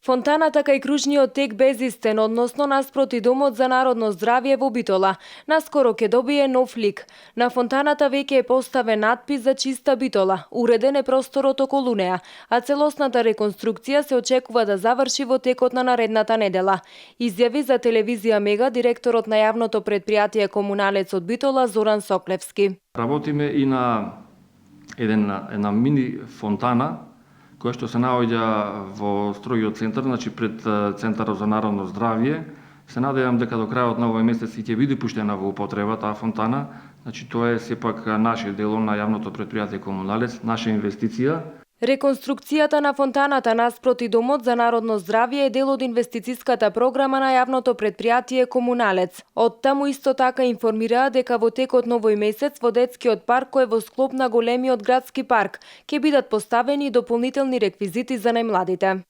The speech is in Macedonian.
Фонтаната кај кружниот тек Безистен, односно наспроти Домот за народно здравје во Битола, наскоро ќе добие нов лик. На фонтаната веќе е поставен натпис за чиста Битола, уреден е просторот околу неа, а целосната реконструкција се очекува да заврши во текот на наредната недела. Изјави за телевизија Мега директорот на јавното предпријатие Комуналец од Битола Зоран Соклевски. Работиме и на една мини фонтана која што се наоѓа во строгиот центар, значи пред Центарот за народно здравје. Се надевам дека до крајот на овој месец ќе биде пуштена во употреба таа фонтана. Значи тоа е сепак наше дело на јавното предпријатие Комуналец, наша инвестиција. Реконструкцијата на фонтаната наспроти Домот за народно здравје е дел од инвестициската програма на јавното предпријатие Комуналец. Оттаму исто така информираа дека во текот на овој месец во детскиот парк кој е во склоп на големиот градски парк ќе бидат поставени дополнителни реквизити за најмладите.